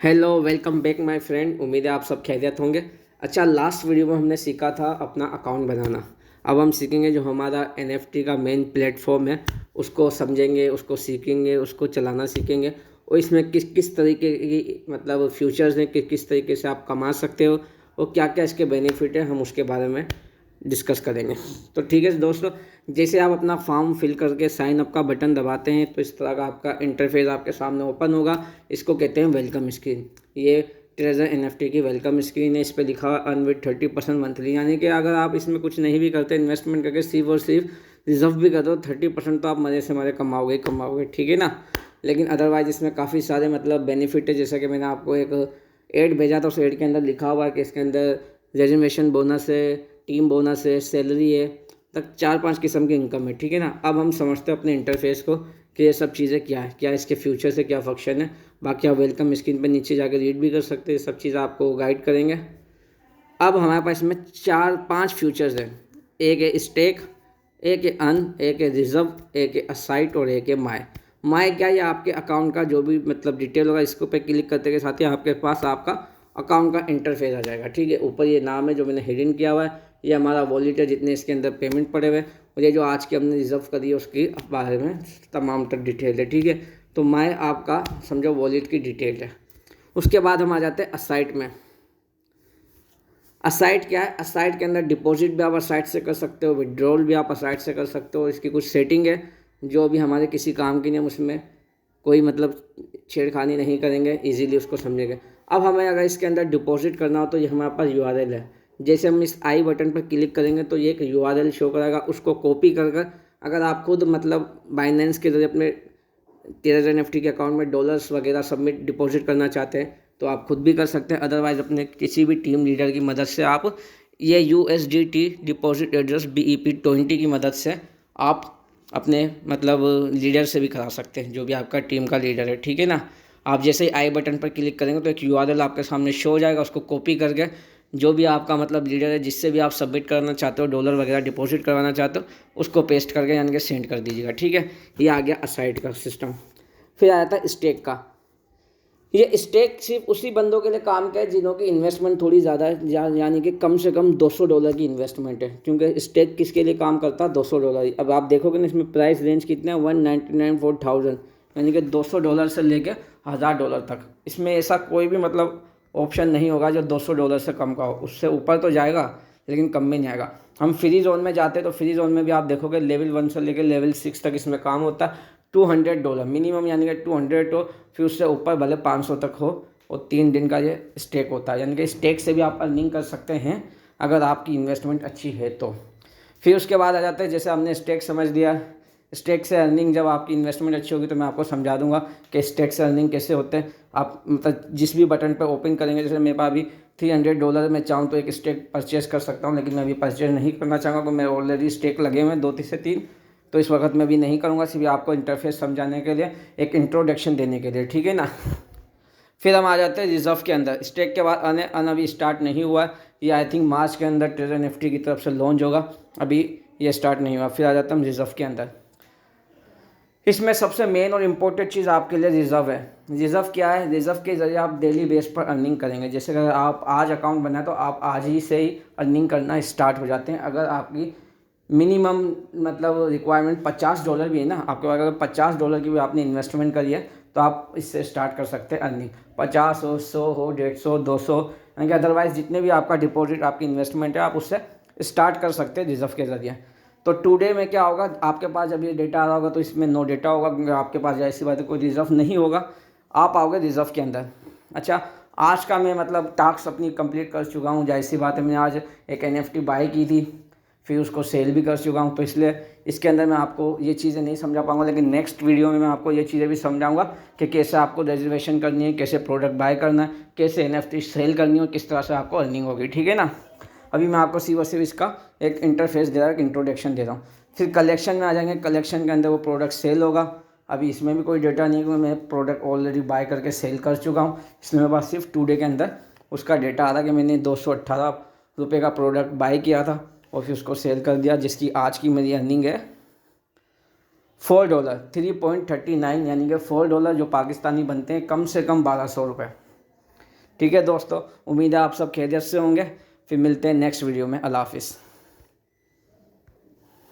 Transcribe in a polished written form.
Hello welcome back my friend. उम्मीद है आप सब खैरियत होंगे। अच्छा, लास्ट वीडियो में हमने सीखा था अपना अकाउंट बनाना। अब हम सीखेंगे जो हमारा एनएफटी का मेन प्लेटफॉर्म है, उसको समझेंगे, उसको सीखेंगे, उसको चलाना सीखेंगे और इसमें किस किस तरीके की मतलब फ्यूचर्स हैं कि किस तरीके से आप कमा सकते हो और क्या क्या इसके बेनिफिट है, हम उसके बारे में डिस्कस करेंगे। तो ठीक है दोस्तों, जैसे आप अपना फॉर्म फिल करके साइन अप का बटन दबाते हैं तो इस तरह का आपका इंटरफेस आपके सामने ओपन होगा। इसको कहते हैं वेलकम स्क्रीन। ये ट्रेजर एनएफटी की वेलकम स्क्रीन है। इस पर लिखा हुआ अर्न विद 30% मंथली, यानी कि अगर आप इसमें कुछ नहीं भी करते, इन्वेस्टमेंट करके सिर्फ और सिर्फ रिजर्व भी कर दो, 30% तो आप मज़े से मज़े कमाओगे ही कमाओगे, ठीक है ना। लेकिन अदरवाइज इसमें काफ़ी सारे मतलब बेनिफिट है। जैसा कि मैंने आपको एक एड भेजा था, उस एड के अंदर लिखा हुआ है कि इसके अंदर रेजिग्नेशन बोनस है, टीम बोनस है, सैलरी है, तक 4-5 किस्म की इनकम है, ठीक है ना। अब हम समझते हैं अपने इंटरफेस को कि ये सब चीज़ें क्या है, क्या इसके फ्यूचर से क्या फंक्शन है। बाकी आप वेलकम स्क्रीन पर नीचे जाकर रीड भी कर सकते हैं, सब चीज़ आपको गाइड करेंगे। अब हमारे पास इसमें 4-5 फ्यूचर्स हैं। एक है स्टेक, एक है अन, एक है रिजर्व, एक है असाइट और एक है माय। माय क्या, ये आपके अकाउंट का जो भी मतलब डिटेल होगा, इसको पे क्लिक करते के साथ ही आपके पास आपका अकाउंट का इंटरफेस आ जाएगा, ठीक है। ऊपर ये नाम है जो मैंने हिडन किया हुआ है, ये हमारा वॉलेट है जितने इसके अंदर पेमेंट पड़े हुए हैं, और ये जो आज की हमने रिजर्व करी है उसकी बारे में तमाम तक डिटेल है, ठीक है। तो माय आपका समझो वॉलेट की डिटेल है। उसके बाद हम आ जाते हैं असाइट में। असाइट क्या है, असाइट के अंदर डिपॉजिट भी आप असाइट से कर सकते हो, विड्रॉल भी आप असाइट से कर सकते हो। इसकी कुछ सेटिंग है जो भी हमारे किसी काम की नहीं, हम उसमें कोई मतलब छेड़खानी नहीं करेंगे, इजीली उसको समझेंगे। अब हमें अगर इसके अंदर डिपॉजिट करना हो तो ये हमारे पास यूआरएल है। जैसे हम इस आई बटन पर क्लिक करेंगे तो ये एक यूआरएल शो करेगा, उसको कॉपी कर अगर आप खुद मतलब बाइनेंस के जरिए अपने टेरर एनएफटी के अकाउंट में डॉलर्स वगैरह सबमिट डिपॉजिट करना चाहते हैं तो आप खुद भी कर सकते हैं। अदरवाइज अपने किसी भी टीम लीडर की मदद से आप ये यूएसडीटी डिपॉजिट एड्रेस BEP20 की मदद से आप अपने मतलब लीडर से भी करा सकते हैं, जो भी आपका टीम का लीडर है, ठीक है ना। आप जैसे ही आई बटन पर क्लिक करेंगे तो एक यूआरएल आपके सामने शो हो जाएगा, उसको कॉपी करके जो भी आपका मतलब लीडर है जिससे भी आप सबमिट करना चाहते हो, डॉलर वगैरह डिपॉजिट करवाना चाहते हो, उसको पेस्ट करके यानी कि सेंड कर दीजिएगा, ठीक है। ये आ गया असाइड का सिस्टम। फिर आया था स्टेक का। ये स्टेक सिर्फ उसी बंदों के लिए काम का है जिन्हों की इन्वेस्टमेंट थोड़ी ज़्यादा है, यानी कि कम से कम $200 की इन्वेस्टमेंट है, क्योंकि स्टेक किसके लिए काम करता है, $200। अब आप देखोगे ना इसमें प्राइस रेंज कितने हैं, 199 for 1000, यानी कि $200 से लेकर $1000 तक। इसमें ऐसा कोई भी मतलब ऑप्शन नहीं होगा जो $200 से कम का हो। उससे ऊपर तो जाएगा लेकिन कम में नहीं आएगा। हम फ्री जोन में जाते हैं तो फ्री जोन में भी आप देखोगे लेवल 1 से लेकर लेवल 6 तक इसमें काम होता है। $200 मिनिमम, यानी कि 200 हो, फिर उससे ऊपर भले 500 तक हो, और 3 दिन का ये स्टेक होता है, यानी कि स्टेक से भी आप अर्निंग कर सकते हैं अगर आपकी इन्वेस्टमेंट अच्छी है तो। फिर उसके बाद आ जाते हैं, जैसे हमने स्टेक समझ लिया, स्टेक से अर्निंग जब आपकी इन्वेस्टमेंट अच्छी होगी तो मैं आपको समझा दूंगा कि स्टेक से अर्निंग कैसे होते हैं। आप मतलब जिस भी बटन पर ओपन करेंगे, जैसे मेरे पास अभी $300 में चाहूँ तो एक स्टेक परचेज कर सकता हूँ, लेकिन मैं अभी परचेज नहीं करना चाहूँगा क्योंकि मेरे ऑलरेडी स्टेक लगे हुए हैं 2 से 3, तो इस वक्त मैं भी नहीं करूँगा, सिर्फ आपको इंटरफेस समझाने के लिए, एक इंट्रोडक्शन देने के लिए, ठीक है ना। फिर हम आ जाते हैं रिजर्व के अंदर। स्टेक के बाद अन अभी स्टार्ट नहीं हुआ है, ये आई थिंक मार्च के अंदर ट्रेजर निफ्टी की तरफ से लॉन्च होगा, अभी ये स्टार्ट नहीं हुआ। फिर आ जाता हूँ रिजर्व के अंदर। इसमें सबसे मेन और इम्पोर्टेंट चीज़ आपके लिए रिजर्व है। रिजर्व क्या है, रिजर्व के ज़रिए आप डेली बेस पर अर्निंग करेंगे। जैसे अगर आप आज अकाउंट बनाए तो आप आज ही से ही अर्निंग करना स्टार्ट हो जाते हैं। अगर आपकी मिनिमम मतलब रिक्वायरमेंट $50 भी है ना, आपके पास अगर $50 की भी आपने इन्वेस्टमेंट करी है तो आप इससे स्टार्ट कर सकते हैं अर्निंग। 50 हो, 100 हो, 150, 200, यानी कि अदरवाइज़ जितने भी आपका डिपॉजिट आपकी इन्वेस्टमेंट है आप उससे स्टार्ट कर सकते हैं रिजर्व के ज़रिए। तो टुडे में क्या होगा, आपके पास जब ये डेटा आ रहा होगा तो इसमें नो डेटा होगा, क्योंकि आपके पास ऐसी बात है कोई रिजर्व नहीं होगा, आप आओगे रिजर्व के अंदर। अच्छा, आज का मैं मतलब टास्क अपनी कंप्लीट कर चुका हूँ, जाहिर सी बात है मैंने आज एक एनएफटी बाय की थी, फिर उसको सेल भी कर चुका हूँ, तो इसलिए इसके अंदर मैं आपको ये चीज़ें नहीं समझा पाऊंगा, लेकिन नेक्स्ट वीडियो में मैं आपको ये चीज़ें भी समझाऊंगा कि कैसे आपको रिजर्वेशन करनी है, कैसे प्रोडक्ट बाय करना है, कैसे एनएफटी सेल करनी है और किस तरह से आपको अर्निंग होगी, ठीक है ना। अभी मैं आपको सिर्फ और सिर्फ इसका एक इंटरफेस दे रहा हूँ, एक इंट्रोडक्शन दे रहा हूँ। फिर कलेक्शन में आ जाएंगे, कलेक्शन के अंदर वो प्रोडक्ट सेल होगा। अभी इसमें भी कोई डेटा नहीं है क्योंकि मैं प्रोडक्ट ऑलरेडी बाय करके सेल कर चुका हूँ, इसलिए मेरे पास सिर्फ टुडे के अंदर उसका डेटा आ रहा कि मैंने $218 का प्रोडक्ट बाय किया था और फिर उसको सेल कर दिया, जिसकी आज की मेरी अर्निंग है $4, 3.39, यानी कि $4 जो पाकिस्तानी बनते हैं कम से कम 1200 रुपये। ठीक है दोस्तों, उम्मीद है आप सब खैरियत से होंगे। फिर मिलते हैं नेक्स्ट वीडियो में। अल्लाह हाफिज़।